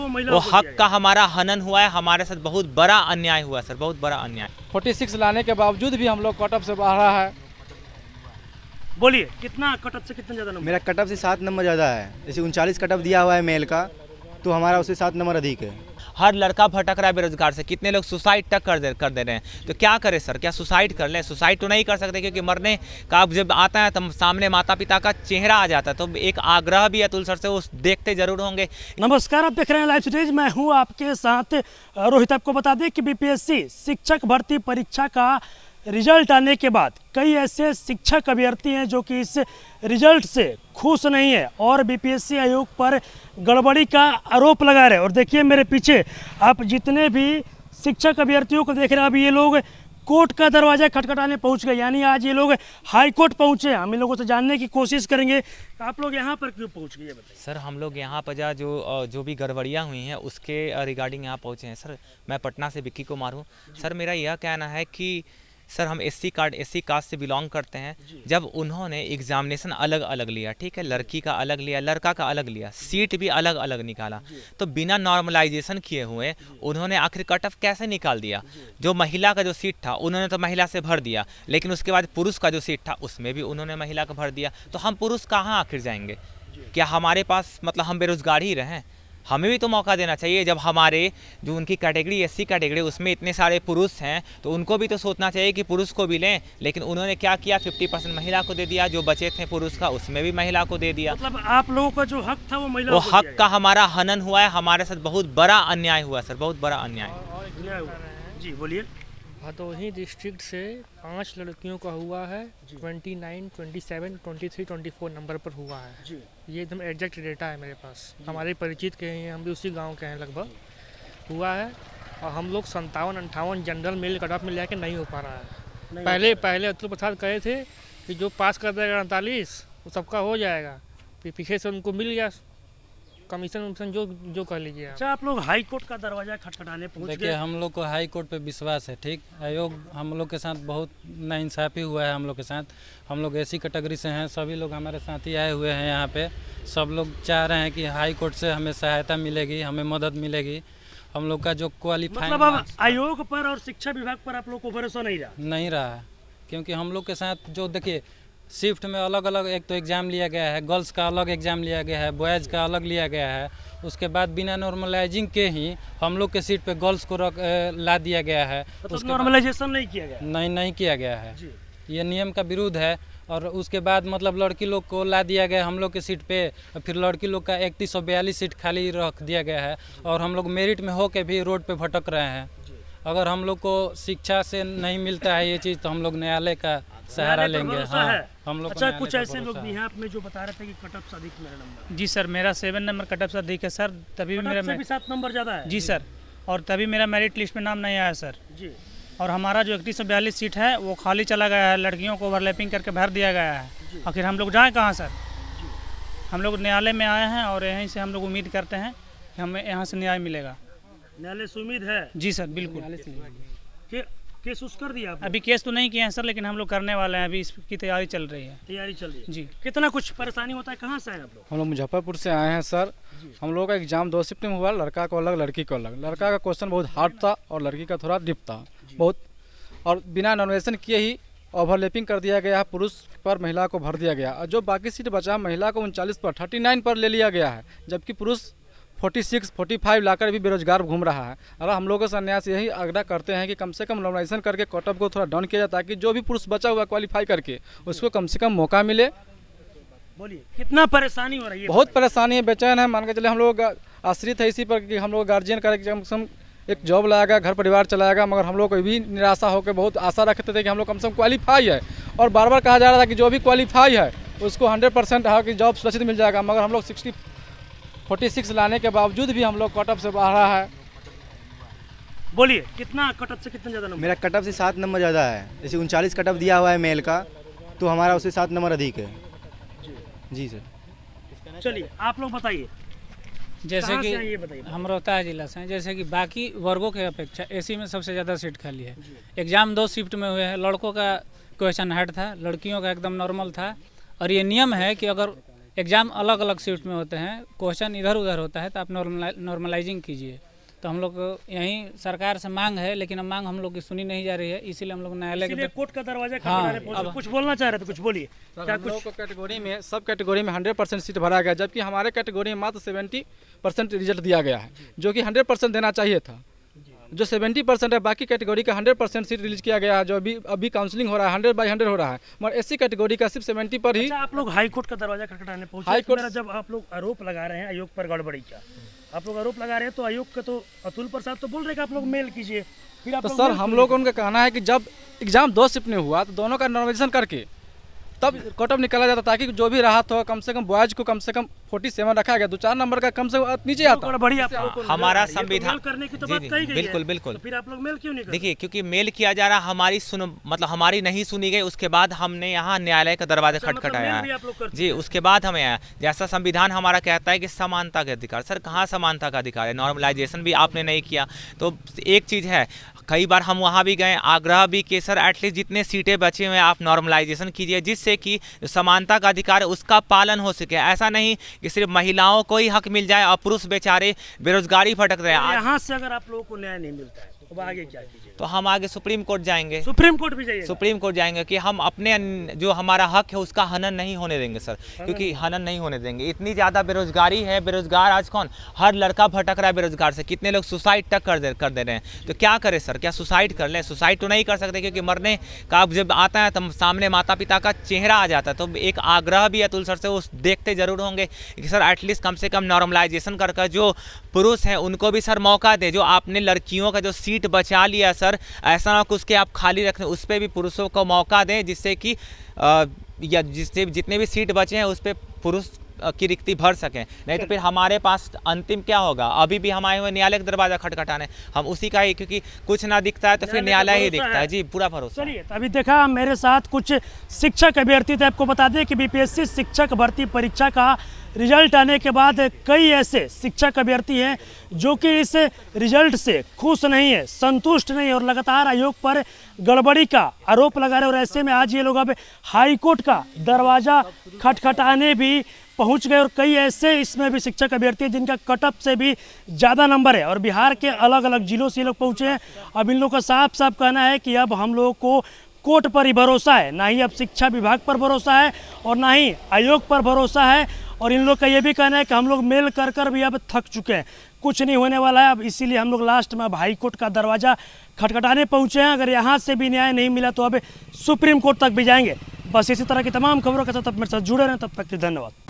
वो हक का हमारा हनन हुआ है, हमारे साथ बहुत बड़ा अन्याय हुआ सर, बहुत बड़ा अन्याय। 46 लाने के बावजूद भी हम लोग कट ऑफ से बाहर है। बोलिए कितना कट ऑफ से कितना ज़्यादा नंबर? मेरा कट ऑफ से 7 नंबर ज़्यादा है। जैसे 39 कट ऑफ दिया हुआ है मेल का, तो हमारा उससे 7 नंबर अधिक है। हर लड़का भटक रहा है बेरोजगार से, कितने लोग सुसाइड तक कर दे रहे हैं। तो क्या करें सर, क्या सुसाइड कर लें? सुसाइड तो नहीं कर सकते क्योंकि मरने का जब आता है तब सामने माता पिता का चेहरा आ जाता है। तो एक आग्रह भी अतुल सर से, वो देखते जरूर होंगे। नमस्कार, आप देख रहे हैं लाइव स्टेज, मैं हूं आपके साथ रोहित। आपको बता दें कि बीपीएससी शिक्षक भर्ती परीक्षा का रिजल्ट आने के बाद कई ऐसे शिक्षक अभ्यर्थी हैं जो कि इस रिजल्ट से खुश नहीं है और बीपीएससी आयोग पर गड़बड़ी का आरोप लगा रहे हैं। और देखिए मेरे पीछे आप जितने भी शिक्षक अभ्यर्थियों को देख रहे हैं, अभी ये लोग कोर्ट का दरवाजा खटखटाने पहुंच गए, यानी आज ये लोग हाई कोर्ट पहुंचे। हम इन लोगों से जानने की कोशिश करेंगे आप लोग यहाँ पर क्यों पहुंच गए, बताइए सर। हम लोग यहाँ पर जो भी गड़बड़ियाँ हुई हैं उसके रिगार्डिंग यहाँ पहुँचे हैं सर। मैं पटना से विक्की कुमार हूँ सर। मेरा यह कहना है कि सर हम एससी कास्ट से बिलोंग करते हैं। जब उन्होंने एग्जामिनेशन अलग अलग लिया, ठीक है, लड़की का अलग लिया, लड़का का अलग लिया, सीट भी अलग अलग निकाला, तो बिना नॉर्मलाइजेशन किए हुए उन्होंने आखिर कट ऑफ कैसे निकाल दिया? जो महिला का जो सीट था उन्होंने तो महिला से भर दिया, लेकिन उसके बाद पुरुष का जो सीट था उसमें भी उन्होंने महिला का भर दिया। तो हम पुरुष कहाँ आखिर जाएंगे? क्या हमारे पास मतलब हम बेरोजगार ही रहें? हमें भी तो मौका देना चाहिए। जब हमारे जो उनकी कैटेगरी एससी कैटेगरी उसमें इतने सारे पुरुष हैं तो उनको भी तो सोचना चाहिए कि पुरुष को भी लें। लेकिन उन्होंने क्या किया, 50% महिला को दे दिया, जो बचे थे पुरुष का उसमें भी महिला को दे दिया। मतलब आप लोगों का जो हक था वो महिला वो हक का हमारा हनन हुआ है, हमारे साथ बहुत बड़ा अन्याय हुआ सर, बहुत बड़ा अन्याय। जी बोलिए। भदोही डिस्ट्रिक्ट से 5 लड़कियों का हुआ है, 29, 27, 23, 24 नंबर पर हुआ है जी। ये एकदम एग्जैक्ट डेटा है मेरे पास, हमारे परिचित के हैं, हम भी उसी गांव के हैं लगभग, हुआ है। और हम लोग 57-58 जनरल मेल कट ऑफ में लेके नहीं हो पा रहा है। पहले अतुल प्रसाद कहे थे कि जो पास कर देगा 48 वो सबका हो जाएगा, फिर पीछे से उनको मिल गया कमीशन जो कह लीजिए। अच्छा, आप लोग हाई कोर्ट का दरवाजा खटखटाने पहुंच गए। देखिए हम लोग को हाई कोर्ट पे विश्वास है, ठीक। आयोग हम लोग के साथ बहुत नाइंसाफ़ी हुआ है हम लोग के साथ। हम लोग ऐसी कैटेगरी से हैं, सभी लोग हमारे साथी आए हुए हैं यहाँ पे। सब लोग चाह रहे हैं कि हाई कोर्ट से हमें सहायता मिलेगी, हमें मदद मिलेगी। हम लोग का जो क्वालिफाई मतलब अब आयोग पर और शिक्षा विभाग पर आप लोग को भरोसा नहीं रहा है, क्योंकि हम लोग के साथ जो देखिए शिफ्ट में अलग अलग एक तो एग्ज़ाम लिया गया है, गर्ल्स का अलग एग्ज़ाम लिया गया है, बॉयज़ का अलग लिया गया है। उसके बाद बिना नॉर्मलाइजिंग के ही हम लोग के सीट पे गर्ल्स को ला दिया गया है। उसका नॉर्मलाइजेशन नहीं किया गया? नहीं किया गया है, ये नियम का विरुद्ध है। और उसके बाद मतलब लड़की लोग को ला दिया गया हम लोग के सीट पे, फिर लड़की लोग का 3142 सीट खाली रख दिया गया है। और हम लोग मेरिट में हो के भी रोड पे भटक रहे हैं। अगर हम लोग को शिक्षा से नहीं मिलता है ये चीज़ तो हम लोग न्यायालय का सहारा लेंगे। हाँ, हम लोग। अच्छा, कुछ ऐसे लोग भी हैं आप में जो बता रहे थे कि कट ऑफ से अधिक मेरा नंबर? जी सर, मेरा 7 नंबर कट ऑफ से अधिक है सर, तभी मेरा 7 नंबर ज़्यादा है जी सर। और तभी मेरा मेरिट लिस्ट में नाम नहीं आया सर जी। और हमारा जो 3142 सीट है वो खाली चला गया है, लड़कियों को ओवरलैपिंग करके भर दिया गया है। आखिर हम लोग जाएँ कहाँ सर? हम लोग न्यायालय में आए हैं और यहीं से हम लोग उम्मीद करते हैं कि हमें यहाँ से न्याय मिलेगा। न्यायालय से उम्मीद है? जी सर, बिल्कुल। केस उस कर दिया? अभी केस तो नहीं किए हैं सर, लेकिन हम लोग करने वाले हैं, अभी इसकी तैयारी चल रही है जी। कितना कुछ परेशानी होता है? कहाँ से आए आप लोग? हम लोग मुजफ्फरपुर से आए हैं सर। हम लोगों का एग्जाम 2 शिफ्ट में हुआ, लड़का को अलग लड़की को अलग। लड़का का क्वेश्चन बहुत हार्ड था और लड़की का थोड़ा डिप था बहुत, और बिना नॉर्मलाइजेशन किए ही ओवरलैपिंग कर दिया गया, पुरुष पर महिला को भर दिया गया। और जो बाकी सीट बचा महिला को 39 पर 39 पर ले लिया गया है, जबकि पुरुष 46, 45 लाकर भी बेरोजगार घूम रहा है। अगर हम लोगों से न्याय से यही आग्रह करते हैं कि कम से कम नॉर्मलाइजेशन करके कट ऑफ को थोड़ा डाउन किया जाए, ताकि जो भी पुरुष बचा हुआ क्वालिफाई करके उसको कम से कम मौका मिले। बोलिए कितना परेशानी हो रही है? बहुत परेशानी है, बेचैन है। मान के चले हम लोग आश्रित है इसी पर कि हम लोग गार्जियन करके कम से कम एक जॉब लाएगा, घर परिवार चलाएगा, मगर हम लोग को भी निराशा होकर बहुत आशा रखते थे कि हम लोग कम से कम क्वालिफाई है। और बार बार कहा जा रहा था कि जो भी क्वालिफाई है उसको 100% है कि जॉब सुरक्षित मिल जाएगा, मगर हम लोग 46 लाने के बावजूद भी हम लोग कट ऑफ से बाहर है। बोलिए कितना कट ऑफ से कितना ज़्यादा नंबर? मेरा कट ऑफ से 7 नंबर ज़्यादा है। जैसे 39 कट ऑफ दिया हुआ है मेल का, तो हमारा उससे 7 नंबर अधिक है जी सर। चलिए आप लोग बताइए। जैसे कि हम रोहतास जिला से हैं, जैसे कि बाकी वर्गों के अपेक्षा एसी में सबसे ज़्यादा सीट खाली है। एग्ज़ाम 2 शिफ्ट में हुए हैं, लड़कों का क्वेश्चन हार्ड था, लड़कियों का एकदम नॉर्मल था। और ये नियम है कि अगर एग्ज़ाम अलग अलग शिफ्ट में होते हैं, क्वेश्चन इधर उधर होता है, तो आप नॉर्मलाइजिंग कीजिए। तो हम लोग यहीं सरकार से मांग है, लेकिन अब मांग हम लोग की सुनी नहीं जा रही है, इसीलिए हम लोग न्यायालय के कोर्ट का दरवाजा खटखटाने पहुंचे। कुछ बोलना चाह रहे थे, कुछ बोलिए। क्या कुछ कैटेगरी में, सब कैटेगरी में 100% सीट भरा गया, जबकि हमारे कैटेगरी में मात्र 70% रिजल्ट दिया गया है, जो कि 100% देना चाहिए था। जो 70% है, बाकी कैटेगरी का 100% सीट रिलीज किया गया है, जो अभी काउंसलिंग हो रहा है 100/100 हो रहा है, मगर एससी कैटेगरी का सिर्फ 70 पर ही। अच्छा, आप लोग हाई कोर्ट का दरवाजा खटखटाने पहुंचे। हाई कोर्ट जब आप लोग आरोप लगा रहे हैं आयोग पर गड़बड़ी का, आप लोग आरोप लगा रहे हैं, तो आयोग का तो अतुल प्रसाद तो बोल रहे कि आप लोग मेल कीजिए, फिर आप तो सर हम लोग उनका कहना है कि जब एग्जाम 2 शिफ्ट में हुआ तो दोनों का नॉर्मलाइजेशन करके तब कट ऑफ निकाला जाता, ताकि जो भी राहत हो, कम से कम बॉयज को कम से कम 47 रखा गया, 2-4 नंबर का कम से कम नीचे आता। बढ़िया हमारा संविधान करने की तो बात कही गई है। बिल्कुल बिल्कुल। तो फिर आप लोग मेल क्यों नहीं? देखिए, क्योंकि मेल किया जा रहा, हमारी नहीं सुनी गई, उसके बाद हमने यहाँ न्यायालय का दरवाजा खटखटाया है जी। उसके बाद हमें आया, जैसा संविधान हमारा कहता है कि समानता का अधिकार। सर कहाँ समानता का अधिकार है? नॉर्मलाइजेशन भी आपने नहीं किया। तो एक चीज़ है, कई बार हम वहाँ भी गए, आग्रह भी कि सर एटलीस्ट जितने सीटें बची हुए हैं आप नॉर्मलाइजेशन कीजिए, जिससे कि समानता का अधिकार है उसका पालन हो सके। ऐसा नहीं कि सिर्फ महिलाओं को ही हक मिल जाए और पुरुष बेचारे बेरोजगारी भटक रहे हैं। यहाँ से अगर आप लोगों को न्याय नहीं मिलता है तो आगे क्या कीजिए? तो हम आगे सुप्रीम कोर्ट जाएंगे। सुप्रीम कोर्ट भी जाइए? सुप्रीम कोर्ट जाएंगे कि हम अपने जो हमारा हक है उसका हनन नहीं होने देंगे सर, क्योंकि हनन नहीं होने देंगे। इतनी ज़्यादा बेरोजगारी है, बेरोजगार आज कौन, हर लड़का भटक रहा है बेरोजगार से। कितने लोग सुसाइड तक कर दे रहे हैं। तो क्या करें सर? क्या सुसाइड कर लें? सुसाइड तो नहीं कर सकते, क्योंकि मरने का जब आता है तब सामने माता पिता का चेहरा आ जाता है। तो एक आग्रह भी अतुल सर से उस देखते जरूर होंगे कि सर एटलीस्ट कम से कम नॉर्मलाइजेशन कर जो पुरुष हैं उनको भी सर मौका दे। जो आपने लड़कियों का जो सीट बचा लिया सर, ऐसा ना उसके आप खाली रखें, उस पर भी पुरुषों को मौका दें, जिससे कि या जिससे जितने भी सीट बचे हैं उस पर पुरुष की रिक्ति भर सकें। नहीं तो फिर हमारे पास अंतिम क्या होगा? अभी भी हम आए हुए न्यायालय का दरवाजा खटखटाने, हम उसी का ही, क्योंकि कुछ ना दिखता है तो फिर न्यायालय ही दिखता है जी। पूरा भरोसा। चलिए, अभी देखा मेरे साथ कुछ शिक्षक अभ्यर्थी थे। आपको बता दें कि बीपीएससी शिक्षक भर्ती परीक्षा का रिजल्ट आने के बाद कई ऐसे शिक्षक अभ्यर्थी हैं जो कि इस रिजल्ट से खुश नहीं है, संतुष्ट नहीं है और लगातार आयोग पर गड़बड़ी का आरोप लगा रहे। और ऐसे में आज ये लोग अब हाई कोर्ट का दरवाजा खटखटाने भी पहुंच गए। और कई ऐसे इसमें भी शिक्षक अभ्यर्थी हैं जिनका कटअप से भी ज़्यादा नंबर है और बिहार के अलग अलग जिलों से ये लोग पहुँचे हैं। अब इन लोगों का साफ साफ कहना है कि अब हम लोगों को कोर्ट पर ही भरोसा है, ना ही अब शिक्षा विभाग पर भरोसा है और ना ही आयोग पर भरोसा है। और इन लोग का ये भी कहना है कि हम लोग मेल कर कर भी अब थक चुके हैं, कुछ नहीं होने वाला है अब, इसीलिए हम लोग लास्ट में अब हाई कोर्ट का दरवाज़ा खटखटाने पहुँचे हैं। अगर यहाँ से भी न्याय नहीं मिला तो अब सुप्रीम कोर्ट तक भी जाएंगे। बस इसी तरह की तमाम खबरों के साथ अब मेरे साथ जुड़े रहें। तब तक के धन्यवाद।